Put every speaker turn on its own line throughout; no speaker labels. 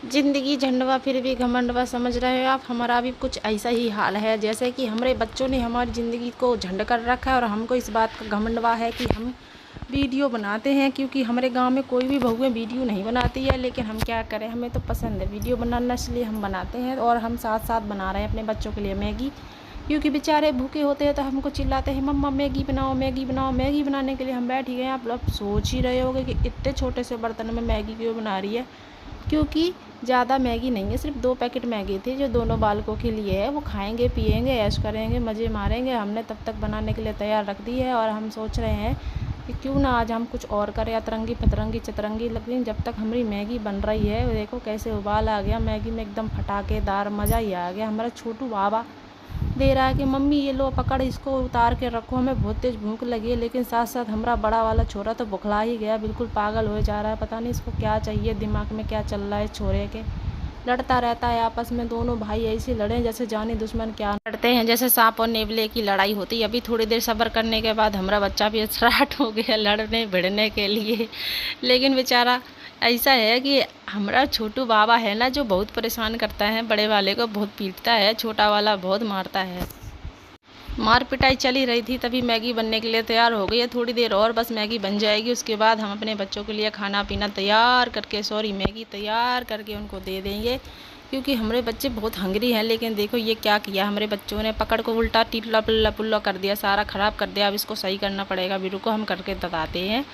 ज़िंदगी झंडवा फिर भी घमंडवा, समझ रहे हो आप। हमारा भी कुछ ऐसा ही हाल है, जैसे कि हमारे बच्चों ने हमारी ज़िंदगी को झंड कर रखा है और हमको इस बात का घमंडवा है कि हम वीडियो बनाते हैं। क्योंकि हमारे गांव में कोई भी बहुएं वीडियो नहीं बनाती है, लेकिन हम क्या करें, हमें तो पसंद है वीडियो बनाना, इसलिए हम बनाते हैं। और हम साथ साथ बना रहे हैं अपने बच्चों के लिए मैगी, क्योंकि बेचारे भूखे होते हैं तो हमको चिल्लाते हैं, मम्मा मैगी बनाओ मैगी बनाओ। मैगी बनाने के लिए हम बैठ ही गए। आप लोग सोच ही रहे होगे कि इतने छोटे से बर्तन में मैगी क्यों बना रही है। क्योंकि ज़्यादा मैगी नहीं है, सिर्फ 2 पैकेट मैगी थी जो दोनों बालकों के लिए है। वो खाएंगे पिएंगे ऐश करेंगे मज़े मारेंगे। हमने तब तक बनाने के लिए तैयार रख दी है और हम सोच रहे हैं कि क्यों ना आज हम कुछ और करें, अतरंगी फतरंगी चतरंगी। लेकिन जब तक हमारी मैगी बन रही है, देखो कैसे उबाल आ गया मैगी में, एकदम फटाकेदार, मज़ा ही आ गया। हमारा छोटू बाबा दे रहा है कि मम्मी ये लो पकड़, इसको उतार के रखो, हमें बहुत तेज़ भूख लगी है। लेकिन साथ साथ हमारा बड़ा वाला छोरा तो बुखला ही गया, बिल्कुल पागल हो जा रहा है। पता नहीं इसको क्या चाहिए, दिमाग में क्या चल रहा है छोरे के। लड़ता रहता है आपस में, दोनों भाई ऐसे लड़े जैसे जानी दुश्मन क्या लड़ते हैं, जैसे सांप और नेवले की लड़ाई होती है। अभी थोड़ी देर सब्र करने के बाद हमारा बच्चा भी स्टार्ट हो गया लड़ने भिड़ने के लिए। लेकिन बेचारा ऐसा है कि हमारा छोटू बाबा है ना, जो बहुत परेशान करता है, बड़े वाले को बहुत पीटता है, छोटा वाला बहुत मारता है। मार पिटाई चली रही थी, तभी मैगी बनने के लिए तैयार हो गई है। थोड़ी देर और बस मैगी बन जाएगी, उसके बाद हम अपने बच्चों के लिए खाना पीना तैयार करके, मैगी तैयार करके उनको दे देंगे। क्योंकि हमारे बच्चे बहुत हंगरी हैं। लेकिन देखो ये क्या किया हमारे बच्चों ने, पकड़ को उल्टा टिल्ला पिल्ला पुल्ला कर दिया, सारा ख़राब कर दिया। अब इसको सही करना पड़ेगा, अभी रुको हम करके बताते हैं।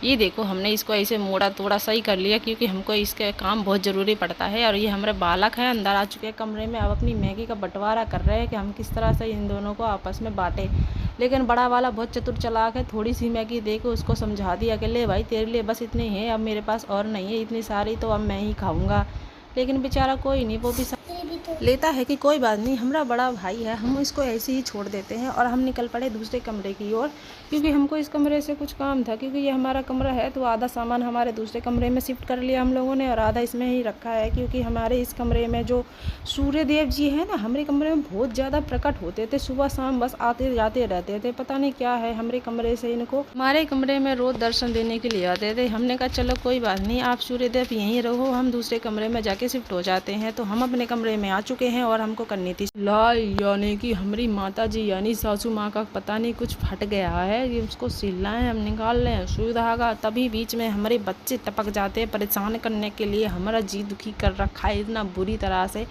ये देखो हमने इसको ऐसे मोड़ा तोड़ा सही कर लिया, क्योंकि हमको इसके काम बहुत ज़रूरी पड़ता है। और ये हमारे बालक हैं, अंदर आ चुके हैं कमरे में, अब अपनी मैगी का बंटवारा कर रहे हैं कि हम किस तरह से इन दोनों को आपस में बांटें। लेकिन बड़ा वाला बहुत चतुर चालाक है, थोड़ी सी मैगी देके उसको समझा दिया कि ले भाई तेरे लिए बस इतनी है, अब मेरे पास और नहीं है इतनी सारी, तो अब मैं ही खाऊंगा। लेकिन बेचारा कोई नहीं, वो भी लेता है कि कोई बात नहीं, हमारा बड़ा भाई है, हम इसको ऐसे ही छोड़ देते हैं। और हम निकल पड़े दूसरे कमरे की ओर, क्योंकि हमको इस कमरे से कुछ काम था। क्योंकि ये हमारा कमरा है, तो आधा सामान हमारे दूसरे कमरे में शिफ्ट कर लिया हम लोगों ने और आधा इसमें ही रखा है। क्योंकि हमारे इस कमरे में जो सूर्य देव जी है ना, हमारे कमरे में बहुत ज़्यादा प्रकट होते थे, सुबह शाम बस आते जाते रहते थे। पता नहीं क्या है हमारे कमरे से इनको, हमारे कमरे में रोज़ दर्शन देने के लिए आते थे। हमने कहा चलो कोई बात नहीं, आप सूर्य देव यहीं रहो, हम दूसरे कमरे में जाके शिफ्ट हो जाते हैं। तो हम अपने कमरे में आ चुके हैं और हमको करनी थी सिलाई, यानी कि हमारी माता जी यानी सासू माँ का पता नहीं कुछ फट गया है, ये उसको सिलाएं, हम निकाल रहे हैं सुई धागा। तभी बीच में हमारे बच्चे टपक जाते हैं परेशान करने के लिए, हमारा जी दुखी कर रखा है इतना बुरी तरह से।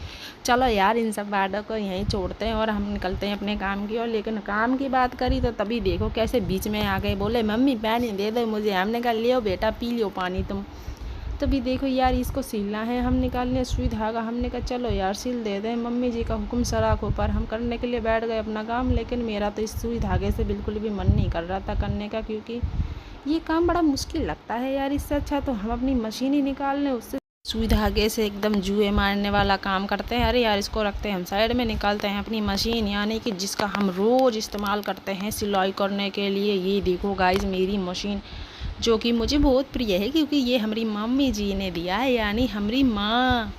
चलो यार इन सब बातों को यहीं छोड़ते हैं और हम निकलते हैं अपने काम की ओर। लेकिन काम की बात करी तो तभी देखो कैसे बीच में आ गए, बोले मम्मी पानी दे दो मुझे। हमने कहा लियो बेटा पी लियो पानी तुम। तभी देखो यार इसको सिलना है, हम निकालने सुई धागा। हमने कहा चलो यार सिल दे दें, मम्मी जी का हुक्म सराख ऊपर। हम करने के लिए बैठ गए अपना काम। लेकिन मेरा तो इस सुई धागे से बिल्कुल भी मन नहीं कर रहा था करने का, क्योंकि ये काम बड़ा मुश्किल लगता है यार। इससे अच्छा तो हम अपनी मशीन ही निकाल लें, उससे सुई धागे से एकदम जुए मारने वाला काम करते हैं। अरे यार इसको रखते हैं हम साइड में, निकालते हैं अपनी मशीन, यानी कि जिसका हम रोज़ इस्तेमाल करते हैं सिलाई करने के लिए। ये देखो गाइज मेरी मशीन, जो कि मुझे बहुत प्रिय है, क्योंकि ये हमारी मम्मी जी ने दिया है, यानी हमारी माँ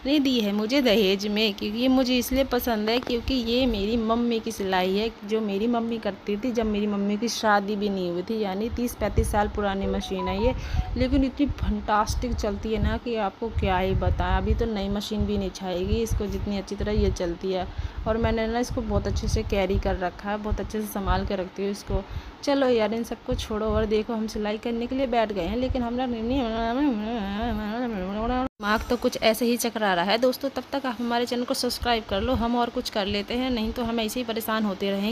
ने दी है मुझे दहेज में। क्योंकि ये मुझे इसलिए पसंद है क्योंकि ये मेरी मम्मी की सिलाई है, जो मेरी मम्मी करती थी जब मेरी मम्मी की शादी भी नहीं हुई थी, यानी 30-35 साल पुरानी मशीन है ये। लेकिन इतनी फंटास्टिक चलती है ना कि आपको क्या ही बताएं। अभी तो नई मशीन भी नहीं छाएगी इसको, जितनी अच्छी तरह ये चलती है। और मैंने ना इसको बहुत अच्छे से कैरी कर रखा है, बहुत अच्छे से संभाल के रखती हूँ इसको। चलो यार इन सबको छोड़ो और देखो हम सिलाई करने के लिए बैठ गए हैं। लेकिन हमारा दिमाग तो कुछ ऐसे ही चकरा रहा है दोस्तों। तब तक आप हमारे चैनल को सब्सक्राइब कर लो, हम और कुछ कर लेते हैं, नहीं तो हम ऐसे ही परेशान होते रहेंगे।